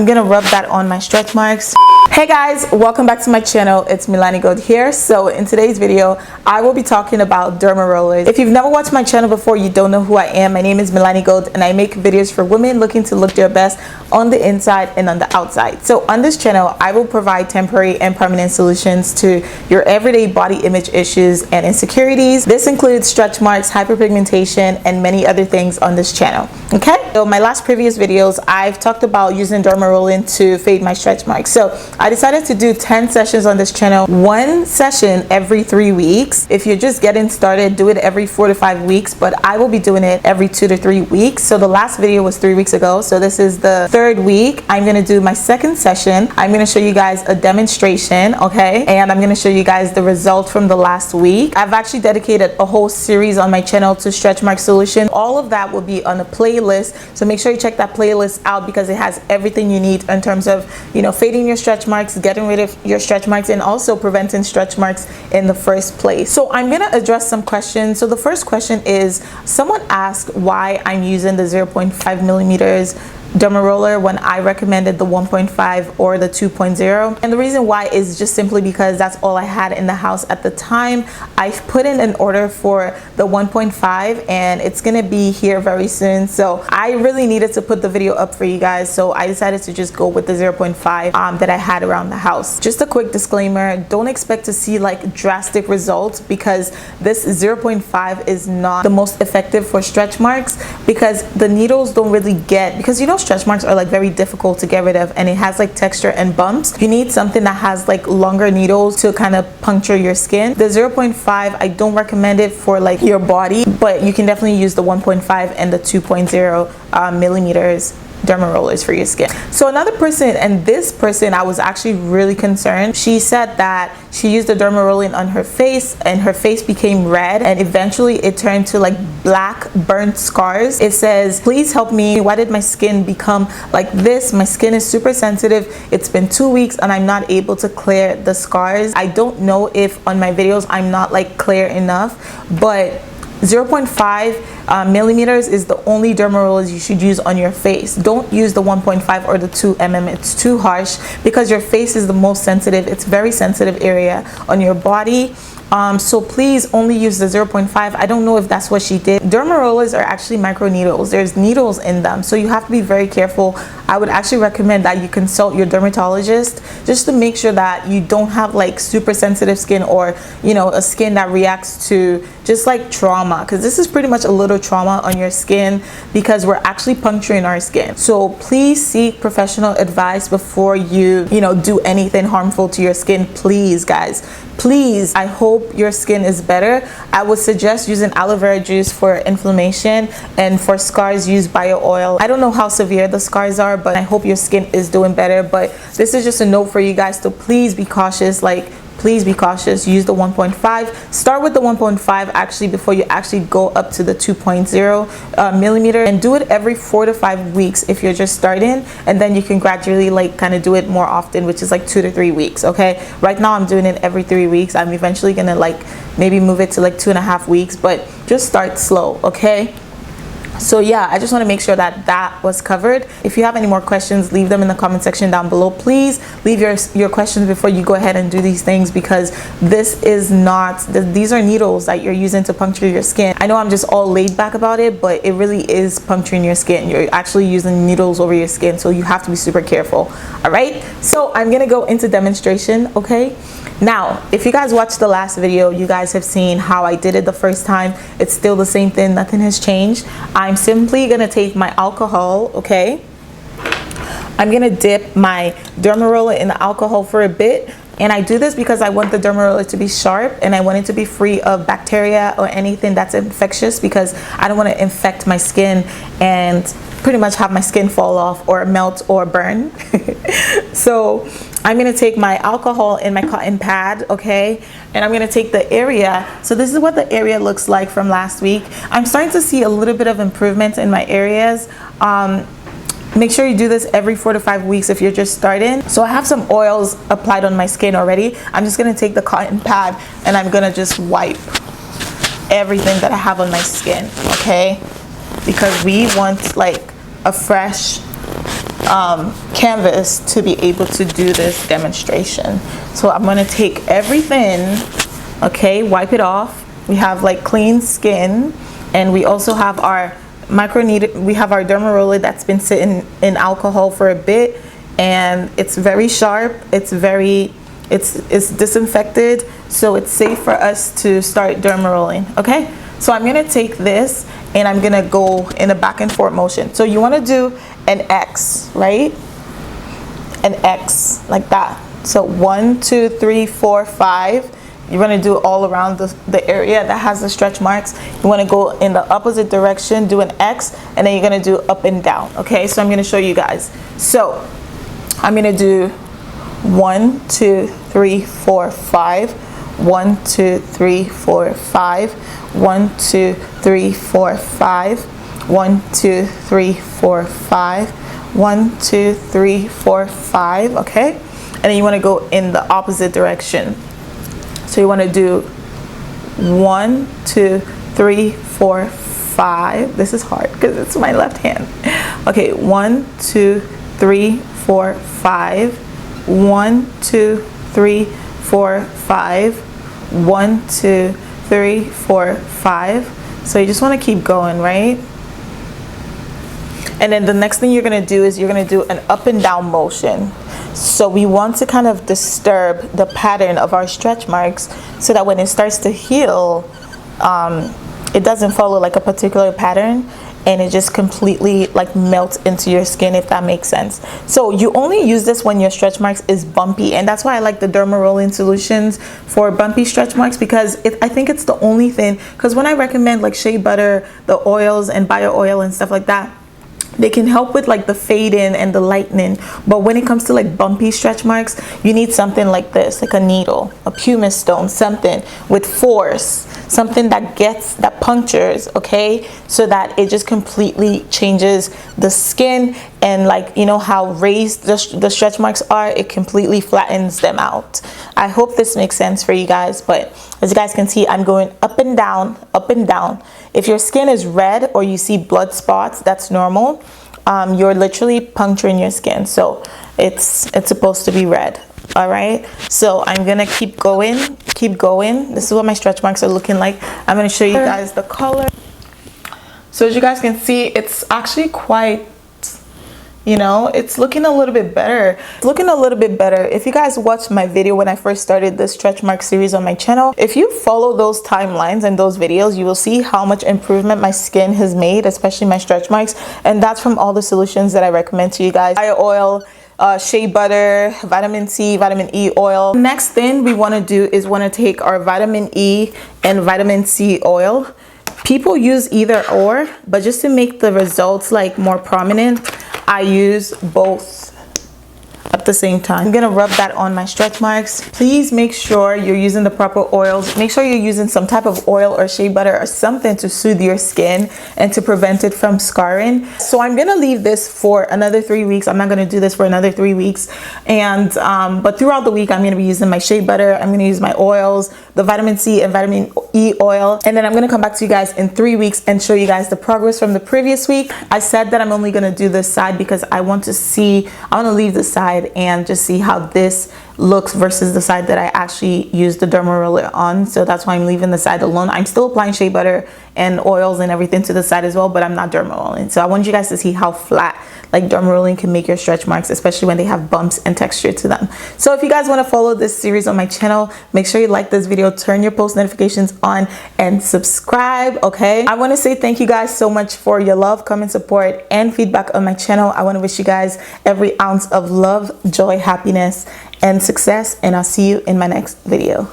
I'm gonna rub that on my stretch marks. Hey guys, welcome back to my channel. It's Milani Gold here. So in today's video, I will be talking about derma rollers. If you've never watched my channel before, you don't know who I am. My name is Milani Gold and I make videos for women looking to look their best on the inside and on the outside. So on this channel, I will provide temporary and permanent solutions to your everyday body image issues and insecurities. This includes stretch marks, hyperpigmentation, and many other things on this channel. Okay, so my last previous videos, I've talked about using dermarolling to fade my stretch marks. So I decided to do 10 sessions on this channel, one session every 3 weeks. If you're just getting started, do it every 4 to 5 weeks, but I will be doing it every 2 to 3 weeks. So the last video was 3 weeks ago. So this is the third week. I'm going to do my second session. I'm going to show you guys a demonstration, okay? And I'm going to show you guys the result from the last week. I've actually dedicated a whole series on my channel to stretch mark solution. All of that will be on a playlist. So make sure you check that playlist out because it has everything you need in terms of, you know, fading your stretch marks, getting rid of your stretch marks, and also preventing stretch marks in the first place. So I'm going to address some questions. So the first question is, someone asked why I'm using the 0.5 millimeters derma roller when I recommended the 1.5 or the 2.0, and the reason why is just simply because that's all I had in the house at the time. I've put in an order for the 1.5 and it's gonna be here very soon, so I really needed to put the video up for you guys, so I decided to just go with the 0.5 that I had around the house. Just a quick disclaimer, don't expect to see like drastic results because this 0.5 is not the most effective for stretch marks because the needles don't really get, because you know stretch marks are like very difficult to get rid of and it has like texture and bumps. You need something that has like longer needles to kind of puncture your skin. The 0.5, I don't recommend it for like your body, but you can definitely use the 1.5 and the 2.0 millimeters derma rollers for your skin. So another person, and this person I was actually really concerned, she said that she used the derma rolling on her face and her face became red and eventually it turned to like black burnt scars. It says, please help me, why did my skin become like this? My skin is super sensitive, it's been 2 weeks and I'm not able to clear the scars. I don't know if on my videos I'm not like clear enough, but 0.5 millimeters is the only derma rollers you should use on your face. Don't use the 1.5 or the 2 mm. It's too harsh because your face is the most sensitive. It's very sensitive area on your body. So please only use the 0.5. I don't know if that's what she did. Derma rollers are actually micro needles. There's needles in them, so you have to be very careful. I would actually recommend that you consult your dermatologist just to make sure that you don't have like super sensitive skin or, you know, a skin that reacts to just like trauma, because this is pretty much a little trauma on your skin because we're actually puncturing our skin. So please seek professional advice before you know, do anything harmful to your skin. Please guys, please. I hope your skin is better. I would suggest using aloe vera juice for inflammation, and for scars use bio oil. I don't know how severe the scars are, but I hope your skin is doing better. But this is just a note for you guys to please be cautious. Like, please be cautious. Use the 1.5. Start with the 1.5 actually before you actually go up to the 2.0 millimeter, and do it every 4 to 5 weeks if you're just starting, and then you can gradually like kind of do it more often, which is like 2 to 3 weeks. Okay, right now I'm doing it every 3 weeks. I'm eventually gonna like maybe move it to like 2.5 weeks, but just start slow. Okay, so yeah, I just want to make sure that that was covered. If you have any more questions, leave them in the comment section down below. Please leave your questions before you go ahead and do these things, because this is not, these are needles that you're using to puncture your skin. I know I'm just all laid back about it, but it really is puncturing your skin. You're actually using needles over your skin, so you have to be super careful. All right, so I'm gonna go into demonstration. Okay, now if you guys watched the last video, you guys have seen how I did it the first time. It's still the same thing, nothing has changed. I'm simply gonna take my alcohol. Okay, I'm gonna dip my derma roller in the alcohol for a bit, and I do this because I want the derma roller to be sharp and I want it to be free of bacteria or anything that's infectious, because I don't want to infect my skin and pretty much have my skin fall off or melt or burn. So I'm gonna take my alcohol in my cotton pad, okay, and I'm gonna take the area. So this is what the area looks like from last week. I'm starting to see a little bit of improvement in my areas. Make sure you do this every 4 to 5 weeks if you're just starting. So I have some oils applied on my skin already. I'm just gonna take the cotton pad and I'm gonna just wipe everything that I have on my skin, okay? Because we want like a fresh canvas to be able to do this demonstration. So I'm going to take everything, okay, wipe it off. We have like clean skin, and we also have our we have our DERMAROLLER that's been sitting in alcohol for a bit, and it's very sharp, it's disinfected, so it's safe for us to start dermarolling. Okay, so I'm gonna take this and I'm gonna go in a back and forth motion. So you want to do an X, right? An X like that. So 1, 2, 3, 4, 5. You're going to do it all around the area that has the stretch marks. You want to go in the opposite direction, do an X, and then you're going to do up and down. Okay, so I'm going to show you guys. So I'm going to do 1, 2, 3, 4, 5. 1, 2, 3, 4, 5. 1, 2, 3, 4, 5. 1, 2, 3, 4, 5. 1, 2, 3, 4, 5. Okay, and then you want to go in the opposite direction. So you want to do 1, 2, 3, 4, 5. This is hard because it's my left hand. Okay, 1, 2, 3, 4, 5. 1, 2, 3, 4, 5. 1, 2, 3, 4, 5. So you just want to keep going, right? And then the next thing you're going to do is you're going to do an up and down motion. So we want to kind of disturb the pattern of our stretch marks so that when it starts to heal, it doesn't follow like a particular pattern, and it just completely like melts into your skin, if that makes sense. So you only use this when your stretch marks is bumpy, and that's why I like the DERMAROLLING solutions for bumpy stretch marks, because I think it's the only thing, because when I recommend like shea butter, the oils and bio oil and stuff like that, they can help with like the fade in and the lightening, but when it comes to like bumpy stretch marks, you need something like this, like a needle, a pumice stone, something with force, something that punctures, okay, so that it just completely changes the skin, and like, you know how raised the stretch marks are, it completely flattens them out. I hope this makes sense for you guys, but as you guys can see, I'm going up and down, up and down. If your skin is red or you see blood spots, that's normal. You're literally puncturing your skin, so it's supposed to be red. All right, so I'm gonna keep going. This is what my stretch marks are looking like. I'm gonna show you guys the color. So as you guys can see, it's actually quite, you know, it's looking a little bit better. If you guys watched my video when I first started this stretch mark series on my channel, if you follow those timelines and those videos, you will see how much improvement my skin has made, especially my stretch marks, and that's from all the solutions that I recommend to you guys. Bio oil, shea butter, vitamin C, vitamin E oil. Next thing we want to do is want to take our vitamin E and vitamin C oil. People use either or, but just to make the results like more prominent, I use both at the same time. I'm gonna rub that on my stretch marks. Please make sure you're using the proper oils. Make sure you're using some type of oil or shea butter or something to soothe your skin and to prevent it from scarring. So I'm gonna leave this for another 3 weeks. I'm not gonna do this for another 3 weeks, and but throughout the week I'm gonna be using my shea butter, I'm gonna use my oils, the vitamin C and vitamin E oil, and then I'm gonna come back to you guys in 3 weeks and show you guys the progress from the previous week. I said that I'm only gonna do this side because I want to leave the side and just see how this looks versus the side that I actually used the DERMAROLLER on. So that's why I'm leaving the side alone. I'm still applying shea butter and oils and everything to the side as well, but I'm not DERMAROLLING. So I want you guys to see how flat like DERMAROLLING can make your stretch marks, especially when they have bumps and texture to them. So if you guys want to follow this series on my channel, make sure you like this video, turn your post notifications on, and subscribe. Okay, I want to say thank you guys so much for your love, comment, support, and feedback on my channel. I want to wish you guys every ounce of love, joy, happiness, and success, and I'll see you in my next video.